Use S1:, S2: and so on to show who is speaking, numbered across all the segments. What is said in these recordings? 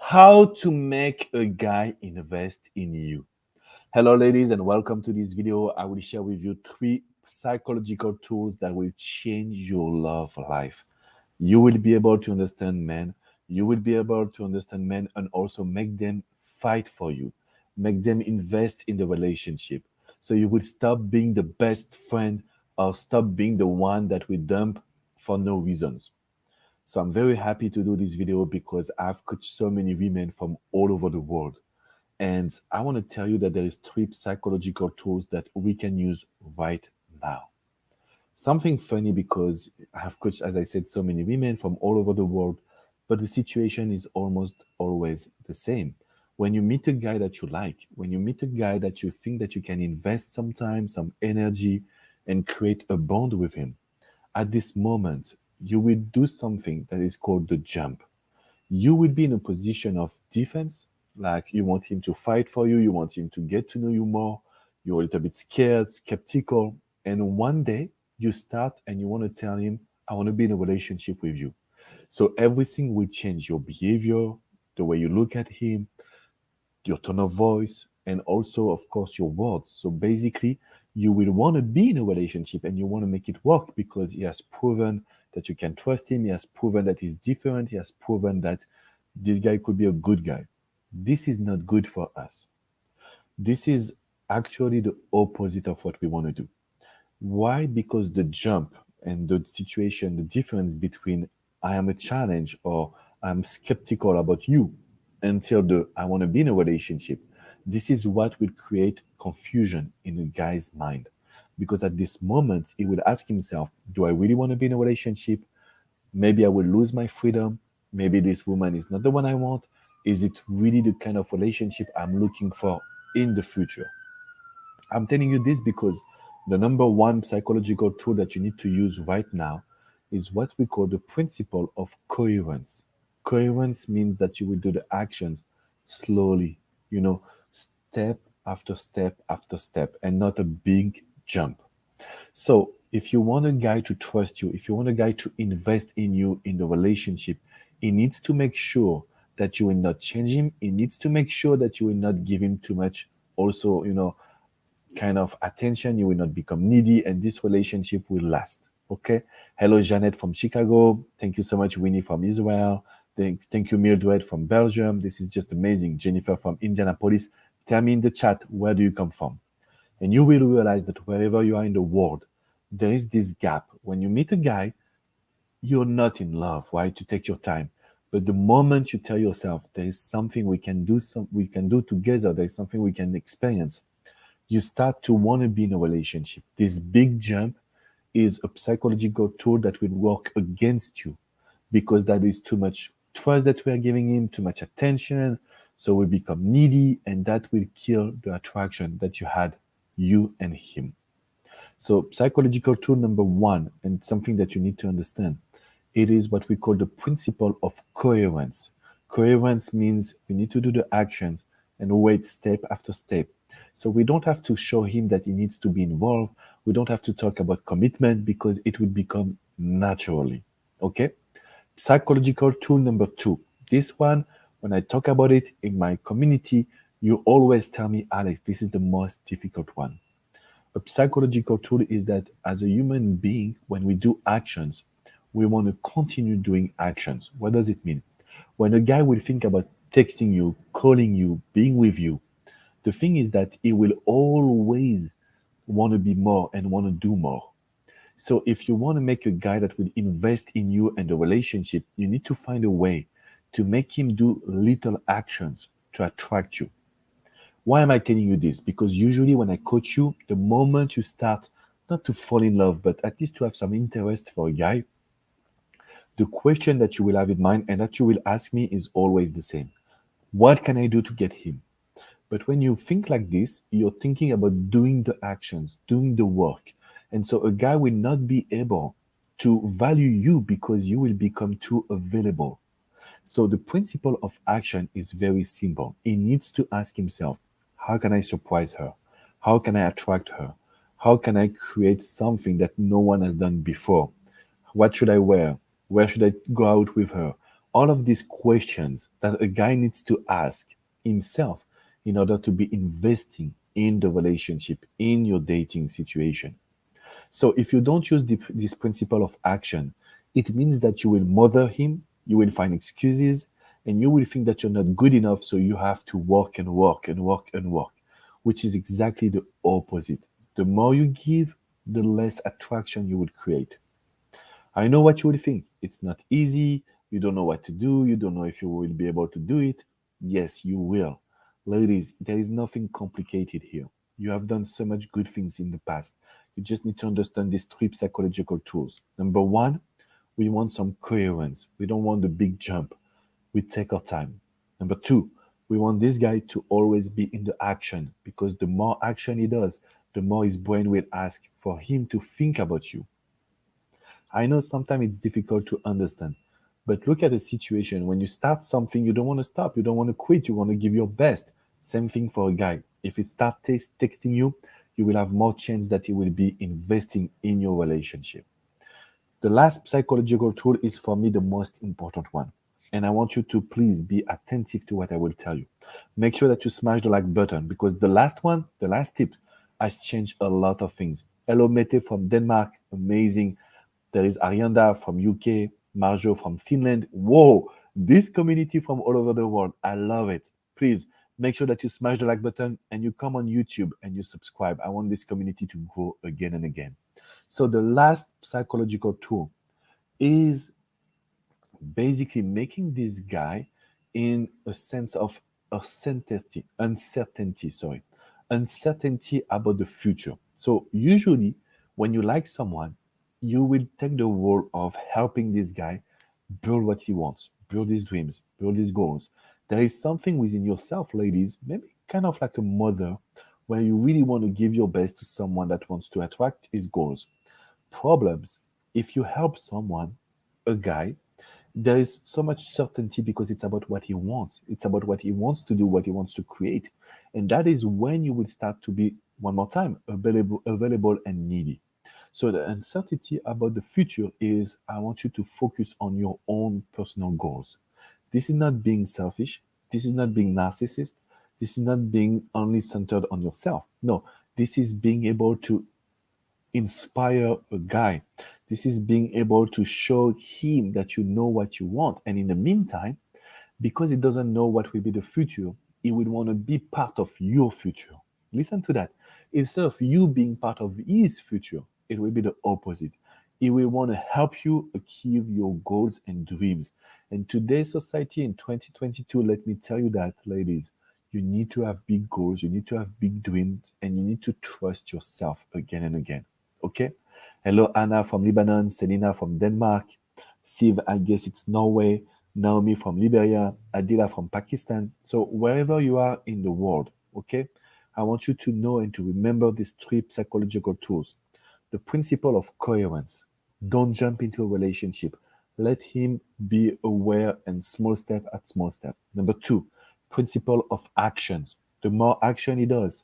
S1: How to make a guy invest in you. Hello, ladies, and welcome to this video. I will share with you three psychological tools that will change your love life. You will be able to understand men. You will be able to understand men and also make them fight for you, make them invest in the relationship. So you will stop being the best friend or stop being the one that we dump for no reasons. So I'm very happy to do this video because I've coached so many women from all over the world. And I want to tell you that there is three psychological tools that we can use right now. Something funny because I have coached, as I said, so many women from all over the world, but the situation is almost always the same. When you meet a guy that you like, when you meet a guy that you think that you can invest some time, some energy, and create a bond with him, at this moment, you will do something that is called the jump. You will be in a position of defense, like you want him to fight for you, you want him to get to know you more, you're a little bit scared, skeptical, and one day you start and you want to tell him, I want to be in a relationship with you. So everything will change your behavior, the way you look at him, your tone of voice, and also, of course, your words. So basically, you will want to be in a relationship and you want to make it work because he has proven that you can trust him. He has proven that he's different. He has proven that this guy could be a good guy. This is not good for us. This is actually the opposite of what we want to do. Why? Because the jump and the situation, the difference between I am a challenge or I'm skeptical about you until the I want to be in a relationship, this is what will create confusion in a guy's mind. Because at this moment, he will ask himself, do I really want to be in a relationship? Maybe I will lose my freedom. Maybe this woman is not the one I want. Is it really the kind of relationship I'm looking for in the future? I'm telling you this because the number one psychological tool that you need to use right now is what we call the principle of coherence. Coherence means that you will do the actions slowly, step after step after step, and not a big jump. So, if you want a guy to trust you, if you want a guy to invest in you in the relationship, he needs to make sure that you will not change him. He needs to make sure that you will not give him too much, also, kind of attention. You will not become needy, and this relationship will last. Okay. Hello, Janet from Chicago. Thank you so much, Winnie from Israel. Thank you, Mildred from Belgium. This is just amazing. Jennifer from Indianapolis. Tell me in the chat, where do you come from? And you will realize that wherever you are in the world, there is this gap. When you meet a guy, you're not in love, right? To take your time. But the moment you tell yourself there is something we can do together, there is something we can experience, you start to want to be in a relationship. This big jump is a psychological tool that will work against you because that is too much trust that we are giving him, too much attention. So we become needy, and that will kill the attraction that you had, you and him. So, psychological tool number one, and something that you need to understand, it is what we call the principle of coherence. Coherence means we need to do the actions and wait step after step. So we don't have to show him that he needs to be involved. We don't have to talk about commitment because it will become naturally. Okay? Psychological tool number two. This one, when I talk about it in my community, you always tell me, Alex, this is the most difficult one. A psychological tool is that as a human being, when we do actions, we want to continue doing actions. What does it mean? When a guy will think about texting you, calling you, being with you, the thing is that he will always want to be more and want to do more. So if you want to make a guy that will invest in you and the relationship, you need to find a way to make him do little actions to attract you. Why am I telling you this? Because usually when I coach you, the moment you start not to fall in love, but at least to have some interest for a guy, the question that you will have in mind and that you will ask me is always the same. What can I do to get him? But when you think like this, you're thinking about doing the actions, doing the work. And so a guy will not be able to value you because you will become too available. So the principle of action is very simple. He needs to ask himself, how can I surprise her? How can I attract her? How can I create something that no one has done before? What should I wear? Where should I go out with her? All of these questions that a guy needs to ask himself in order to be investing in the relationship, in your dating situation. So if you don't use this principle of action, it means that you will mother him, you will find excuses, and you will think that you're not good enough, so you have to work and work and work and work, which is exactly the opposite. The more you give, the less attraction you will create. I know what you will think. It's not easy. You don't know what to do. You don't know if you will be able to do it. Yes, you will. Ladies, there is nothing complicated here. You have done so much good things in the past. You just need to understand these three psychological tools. Number one, we want some coherence. We don't want the big jump. We take our time. Number two, we want this guy to always be in the action because the more action he does, the more his brain will ask for him to think about you. I know sometimes it's difficult to understand, but look at the situation. When you start something, you don't want to stop, you don't want to quit, you want to give your best. Same thing for a guy. If it starts texting you, you will have more chance that he will be investing in your relationship. The last psychological tool is for me the most important one. And I want you to please be attentive to what I will tell you. Make sure that you smash the like button because the last one, the last tip, has changed a lot of things. Hello, Mete from Denmark, amazing. There is Arianda from UK, Marjo from Finland. Whoa, this community from all over the world. I love it. Please make sure that you smash the like button and you come on YouTube and you subscribe. I want this community to grow again and again. So the last psychological tool is basically making this guy in a sense of uncertainty about the future. So usually when you like someone, you will take the role of helping this guy build what he wants, build his dreams, build his goals. There is something within yourself, ladies, maybe kind of like a mother, where you really want to give your best to someone that wants to attract his goals. Problems, if you help someone, a guy, there is so much certainty because it's about what he wants. It's about what he wants to do, what he wants to create. And that is when you will start to be, one more time, available and needy. So the uncertainty about the future is I want you to focus on your own personal goals. This is not being selfish. This is not being narcissist. This is not being only centered on yourself. No, this is being able to inspire a guy. This is being able to show him that you know what you want. And in the meantime, because he doesn't know what will be the future, he will want to be part of your future. Listen to that. Instead of you being part of his future, it will be the opposite. He will want to help you achieve your goals and dreams. And today's society in 2022, let me tell you that, ladies, you need to have big goals, you need to have big dreams, and you need to trust yourself again and again. Okay? Hello, Anna from Lebanon, Selina from Denmark, Siv, I guess it's Norway, Naomi from Liberia, Adila from Pakistan. So wherever you are in the world, okay, I want you to know and to remember these three psychological tools. The principle of coherence. Don't jump into a relationship. Let him be aware and small step at small step. Number two, principle of actions. The more action he does,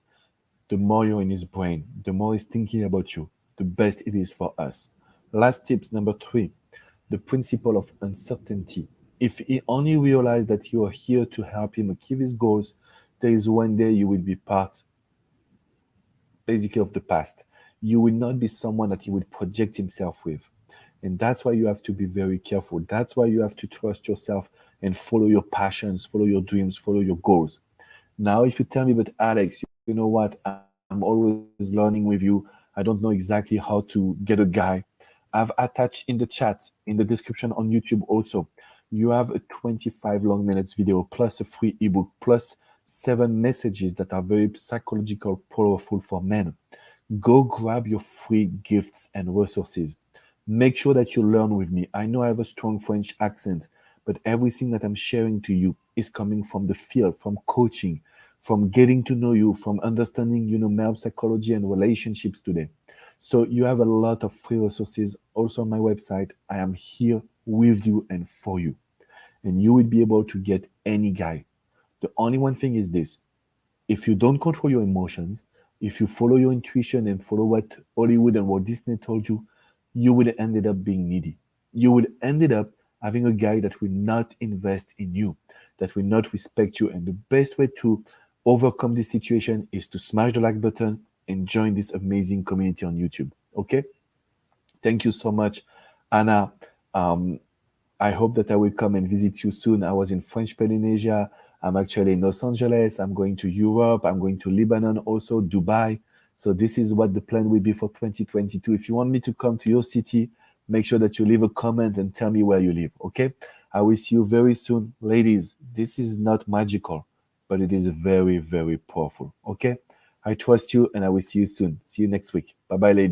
S1: the more you're in his brain, the more he's thinking about you, the best it is for us. Last tips, number three, the principle of uncertainty. If he only realizes that you are here to help him achieve his goals, there is one day you will be part basically of the past. You will not be someone that he will project himself with. And that's why you have to be very careful. That's why you have to trust yourself and follow your passions, follow your dreams, follow your goals. Now, if you tell me, but Alex, you know what? I'm always learning with you. I don't know exactly how to get a guy. I've attached in the chat, in the description on YouTube also, you have a 25 long minutes video plus a free ebook plus 7 messages that are very psychological, powerful for men. Go grab your free gifts and resources. Make sure that you learn with me. I know I have a strong French accent, but everything that I'm sharing to you is coming from the field, from coaching, from getting to know you, from understanding, male psychology and relationships today. So you have a lot of free resources also on my website. I am here with you and for you. And you will be able to get any guy. The only one thing is this: if you don't control your emotions, if you follow your intuition and follow what Hollywood and Walt Disney told you, you will end up being needy. You will end up having a guy that will not invest in you, that will not respect you. And the best way to overcome this situation is to smash the like button and join this amazing community on YouTube. Okay? Thank you so much, Anna. Um, I hope that I will come and visit you soon. I was in French Polynesia. I'm actually in Los Angeles. I'm going to Europe. I'm going to Lebanon, also Dubai. So this is what the plan will be for 2022. If you want me to come to your city, make sure that you leave a comment and tell me where you live. Okay? I will see you very soon. Ladies, this is not magical, but it is very, very powerful. Okay? I trust you and I will see you soon. See you next week. Bye bye, ladies.